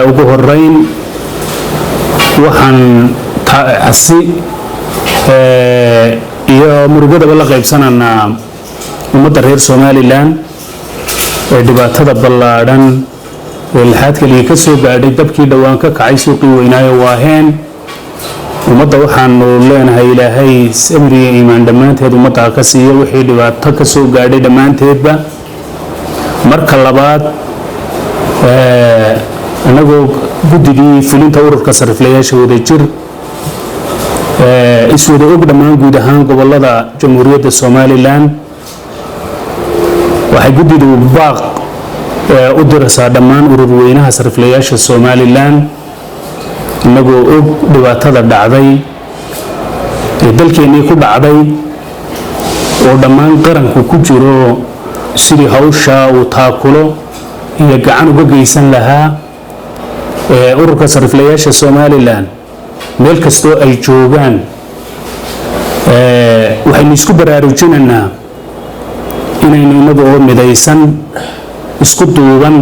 ugu horeyn waxaan asi iyo murugadaba la qaybsananaa ummadda reer Somaliland ee dhibaatada ballaadhan ee lixaad kaliya ka soo gaadhay dabkii dhawaan ka kacay suuqii weynaayo waaheen ummadda waxaanu leenahay ilaahay samri iyo iimaan dhammaanteed ummadda ka siiyo wixii dhibaato ka soo gaadhay dhammaanteedba marka labaad anagoo guddigii fulinta ururka sariflayaasha wadajir iswada og dhammaan guud ahaan gobolada jamhuuriyadda Somaliland waxay guddidu baaq u diraysaa dhammaan urur weynaha sariflayaasha Somaliland inagoo og dhibaatada dhacday ee dalkeenii ku dhacday oo dhammaan qaranku ku jiro sidii hawsha uu taakulo iyo gacan uga geysan lahaa ururka sariflayaasha Somaliland meel kastoo ay joogaan waxaynu isku baraarujinaynaa inaynu inagu oo midaysan isku duuban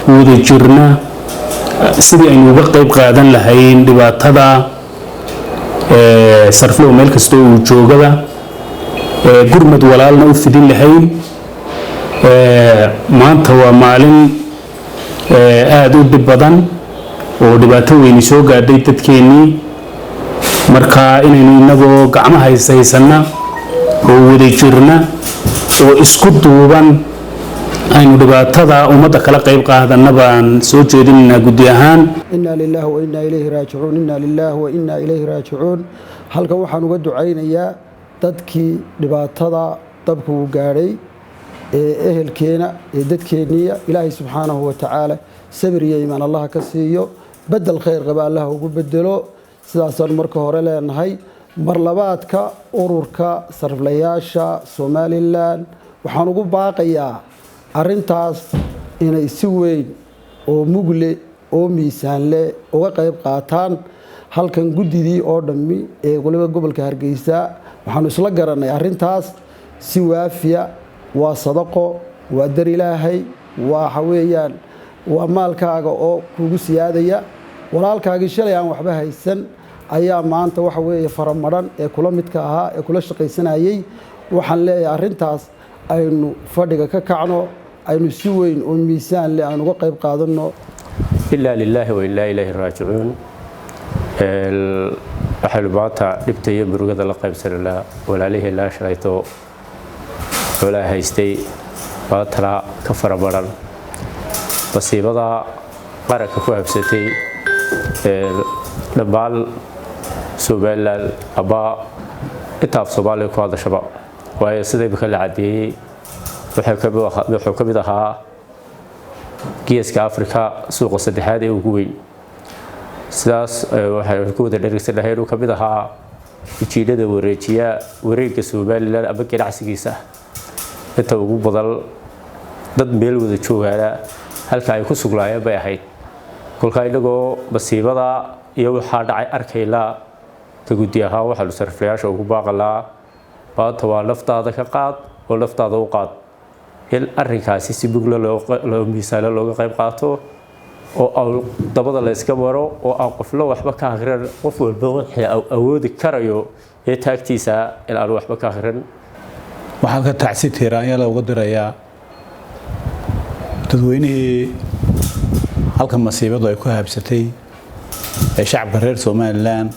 wada jirna sidii aynu uga qayb qaadan lahayn dhibaatada sariflow meel kastoo uu joogaba gurmad walaalna u fidin lahayn maanta waa maalin aad u dhib badan oo dhibaato weyn soo gaadhay dadkeenii marka inaynu inagoo gacmaha haysanna oo wada jirna oo isku duuban aynu dhibaatada ummadda kala qayb qaadanna baan soo jeedinaynaa guddi ahaan inna lillahi wa inna ilayhi raaji'uun inna lillahi wa inna ilayhi raaji'uun halkan waxaan uga ducaynayaa dadkii dhibaatada dabku gaadhay ee ehelkeena ee dadkeeniya ilaahay subxaanahu wa ta'ala sabir iyo iimaan Allah ka siiyo بدل خير قبل الله وبدله سلاسل مركه هرلان هاي مرلبات كا أوركا صرفلياشا سوماليلان وحنقول باقيا أرنتاس إن يسوين أو مغلي أو ميسان له أو قيب قاتان هل كان جديدي أردمي يقولوا قبل كهرجيسا وحنوصل جرنا أرنتاس سوافيا وصدقه ودر إلهي وحويان ومالكaaga oo kugu siyaadaya walaalkaagi shalay aan waxba haysan ayaa maanta waxa weeye faramaran ee kula midka ahaa ee kula shaqaysanayay waxaan leeyahay arintaas aynu fadhiga ka kacno aynu si weyn oo miisaan leh aan uga qayb qaadano illa lillahi wa illa ilayhi raaji'uun waxaan baata dhibtay murugada la qaybsanaa walaalihi la shalayto wala haystay baatala ka faramaran masiibada qaranka ku habsatay dhabaal Somaliland aba itaaf Soomaaliya ku hada shaba waayo sidii baka la cadeeyay wuxuu ka mid ahaa geeska Afrika suuqa saddexaad ee ugu weyn sidaas waxay ku wada dhereysanahay inuu ka mid ahaa ujeedada wareegga Somaliland aba ganacsigiisa inta ugu badan dad meel wada joogaana halka ay ku suglaayeen bay ahayd kulka inagoo masiibada iyo waxa dhacay arkayla ka gudi ahaa waxa sariflayaasha ugu baaqalaa baata waa laftaada ka qaad oo laftaada u qaad in arrinkaasi si bugla loo miisaalo looga qayb qaato oo dabada la iska maro oo aan qofla waxba ka akhrin qof walba wixii awoodi karayo ee taagtiisa in aan waxba ka akhrin waxaan ka tacsi tiiraanya looga dirayaa dadweynihii halka masiibadu ay ku habsatay ee shacabka reer Somaliland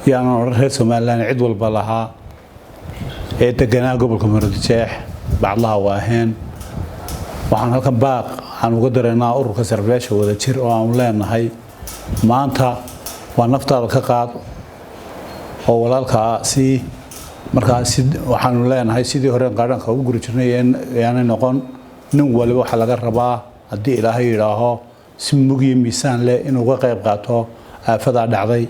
yaana reer Somaliland cid walba lahaa ee deganaa gobolka Maroodijeex baclaha waaheen waxaan halkan baaq aan uga dareynaa ururka sariflayaasha wadajir oo aan leenahay maanta waa naftaada ka qaad oo walaalka si markaas waxaan leenahay sidii hore qaranka ugu guri jirnay yaana noqon nin waliba waxa laga rabaa hadii Ilaahay yiraaho si mugiyo miisaan leh inuu uga qayb qaato aafada dhacday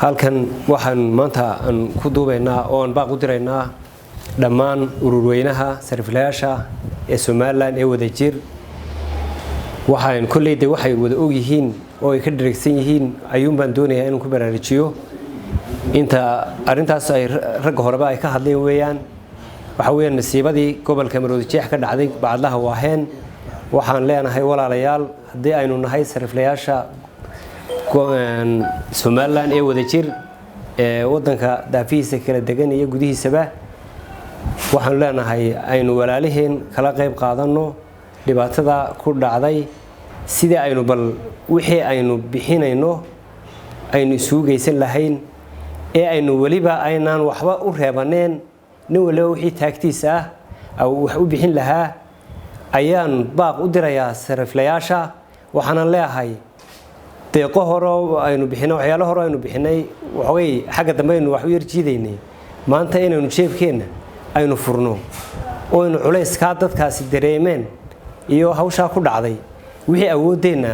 halkan waxaan maanta aan ku duubaynaa oo aan baaq u diraynaa dhammaan urur weynaha sariflayaasha ee Somaliland ee wadajir waxaan kulleeyday waxay wada og yihiin oo ay ka dirigsan yihiin ayuun baan doonayaa inaan ku baraarujiyo inta arintaas ay rag horeba ay ka hadleen weeyaan waxa weeyaan nasiibadii gobolka Maroodijeex ka dhacday bacdaha waaheen waxaan leenahay walaalayaal haddii aynu nahay sariflayaasha Somaliland ee wadajir ee wadanka daafihiisa kala degan iyo gudihiisaba waxaan leenahay aynu walaaliheen kala qayb qaadano dhibaatada ku dhacday sidii aynu bal wixii aynu bixinayno aynu suugaysan lahayn ee aynu waliba aynaan waxba u reebaneen nin waliba wixii taagtiisa ah wax u bixin lahaa ayaan baaq u dirayaa sariflayaasha waxaan leeyahay deeqo hore aynu bixinay waxyaalo hore aynu bixinay waxay xagga dambe aynu wax u yarjiidaynay maanta inaynu jeebkeena aynu furno oo aynu culays ka dadkaasi dareemeen iyo hawsha ku dhacday wixii awoodeena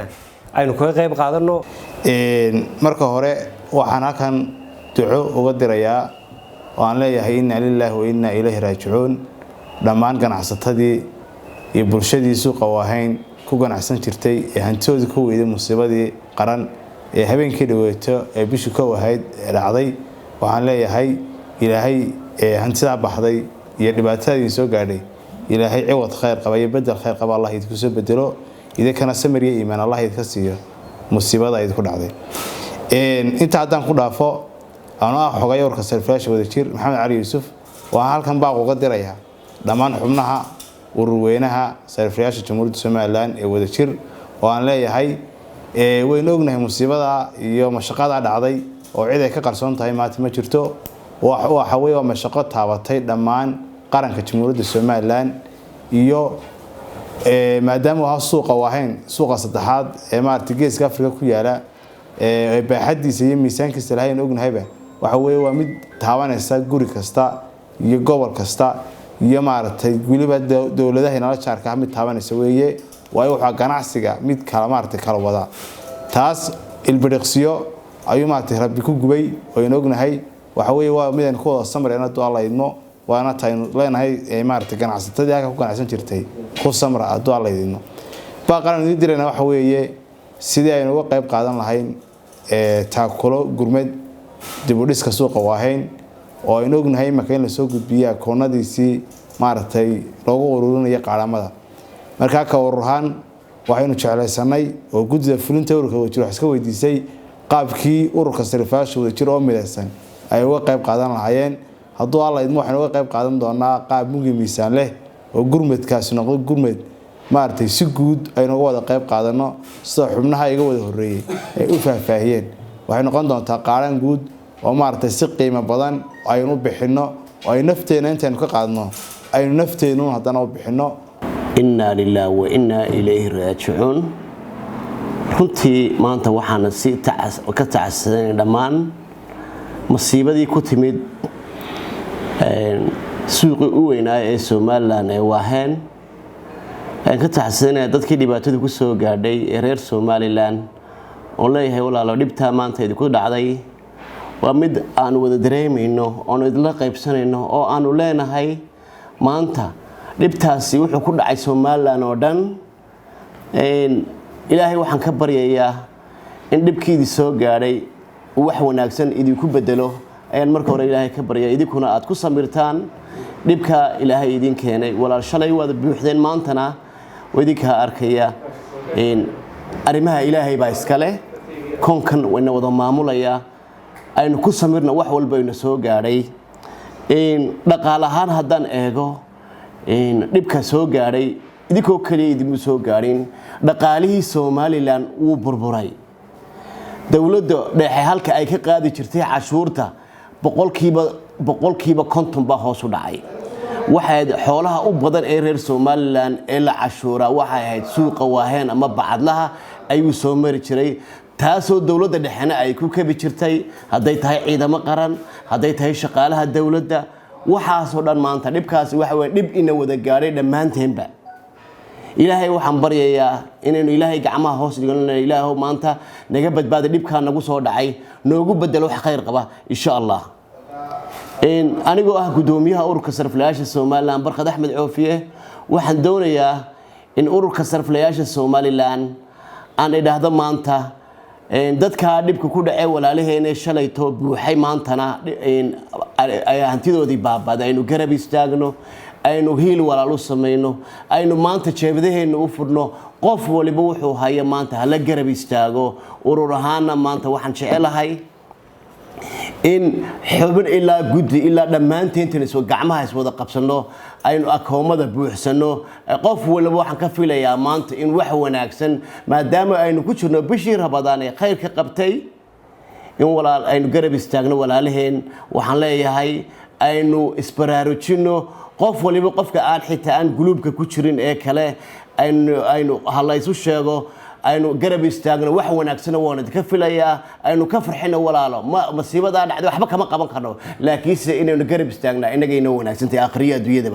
aynu ka qayb qaadano marka hore waxaan halkan duco uga dirayaa oo aan leeyahay inna lillahi wa inna ilayhi raaji'uun dhammaan ganacsatadii iyo bulshadii suuqa waahayn ku ganacsan jirtay ee hantooda ku weeday musiibadii qaran ee habeenkii dhaweeto ee bishii ka wahayd dhacday waxaan leeyahay ilaahay hantida baxday iyo dhibaatadii soo gaadhay ilaahay ciwad khayr qaba iyo bedel khayr qaba Allah idinku soo bedelo idinka samir iyo iimaan Allah idinka siiyo musiibada idinku dhacday inta haddaan ku dhaafo anoo xogay warka sariflayaasha wadajir Maxamed Cali Yuusuf waxaan halkan baaq uga dirayaa dhammaan xubnaha ururweynaha sariflayaasha Jamhuuriyadda Somaliland ee wadajir oo aan leeyahay waynu ognahay musiibada iyo mashaqada dhacday oo cid ay ka qarsoon tahay maanta ma jirto waxa weeye waa mashaqo taabatay dhammaan qaranka Jamhuuriyadda Somaliland iyo maadaama waa suuqa waahayn suuqa saddexaad ee maartay geeska Afrika ku yaala baaxadiisa iyo miisaankiisa lahayn ognahayba waxa weeye waa mid taabanaysa guri kasta iyo gobol kasta iyo maartay waliba dawladaha inala jaarka mid taabanaysa weeye waayo waxa ganacsiga mid kala maartay kala wada taas ilbiriqsiyo ayuu maartay rabbi ku gubay oo in ognahay waxa weeye waa mid aan ku wada samarayna doo Allah idmo waana taaynu leenahay maartay ganacsatadii halka ku ganacsan jirtay ku samra doo Allah idmo baaqan idin dirayna waxa weeye sidii aynu uga qayb qaadan lahayn taakulo gurmad dib u dhiska suuqa waahayn oo aynu ognahay marka in la soo gudbiyo koonadiisii maartay loogu ururinayo qaalamada marka ka warhan waxaynu jeclaysanay oo gudida fulinta ururka wadajir wax iska weydiisay qaabkii ururka sariflayaasha wadajir oo midaysan ay uga qayb qaadan lahaayeen hadduu Allah idmo waxaan uga qayb qaadan doonaa qaab muhiim miisaan leh oo gurmadkaasi noqdo gurmad maartay si guud aynu uga wada qayb qaadano sida xubnaha iga wada horeeyay ay u faahfaahiyeen waxay noqon doontaa qaaran guud oo maartay si qiimo badan aynu bixino oo ay nafteena intaanu ka qaadno aynu nafteenu haddana u bixino inna lillahi wa inna ilayhi raaji'uun runtii maanta waxaan si ka tacassanay dhammaan musiibadii ku timid suuqii u weynaa ee Somaliland ee waahayn ka tacassanay dadkii dhibaatada ku soo gaadhay ee reer Somaliland oo leeyahay walaalo dhibta maanta idinku dhacday waa mid aan wada dareemayno oo idla qaybsanayno oo aanu leenahay maanta dhibtaasi wuxuu ku dhacay Somaliland oo dhan ilaahay waxaan ka baryayaa in dhibkiidi soo gaadhay wax wanaagsan idinku bedelo ayaan marka hore ilaahay ka baryaa idinkuna aad ku samirtaan dhibka ilaahay idin keenay walaal shalay wada buuxdeen maantana wadinka arkaya arimaha ilaahay baa iska leh konkan wayna wada maamulaya aynu ku samirna wax walba ina soo gaadhay dhaqaale ahaan haddaan eego dhibka soo gaadhay idinkoo kaliya idinmu soo gaadhin dhaqaalihii Somaliland wuu burburay dawladda dhexe halka ay ka qaadi jirtay cashuurta boqolkiiba 50 baa hoos u dhacay waxay xoolaha u badan ee reer Somaliland ee la cashuura waxay ahayd suuqa waahayn ama bacadlaha ayuu soo mari jiray taasoo dawladda dhexena ay ku kabi jirtay haday tahay ciidamo qaran haday tahay shaqaalaha dawladda waxaas oo dhan maanta dhibkaasi waxa weey dhib ina wada gaaray dhamaanteynba ilaahay waxaan baryayaa inaynu ilaahay gacmaha hoos dhigano ilaahay maanta naga badbaado dhibka nagu soo dhacay noogu bedelo wax khayr qaba insha Allah anigoo ah gudoomiyaha ururka sariflayaasha Somaliland Barkad Axmed Coofiye waxaan doonayaa in ururka sariflayaasha Somaliland aan idhaahdo maanta dadka dhibka ku dhacay walaalaheena shalayto buuxay maantana ay hantidoodii baabada aynu garab istaagno aynu hiil walaal u samayno aynu maanta jeebadaheena u furno qof waliba wuxuu hayo maanta hala garab istaago urur ahaana maanta waxaan jecelahay in xubin ilaa guddi ilaa dhammaanteentana soo gacmaha is wada qabsano aynu akoomada buuxsano qof waliba waxaan ka filayaa maanta in wax wanaagsan maadaama aynu ku jirno bishii Ramadaan ee khayr ka qabtay in walaal aynu garab istaagno walaalaheen waxaan leeyahay aynu isbaraarujino qof waliba qofka aan xitaa aan guluubka ku jirin ee kale aynu halaysu sheego aynu garab istaagno wax wanaagsan waan idinka filayaa aynu ka farxino walaalo masiibada dhacday waxba kama qaban karno laakiin inaynu garab istaagna inagayna wanaagsantahay aakhiriya adduunyada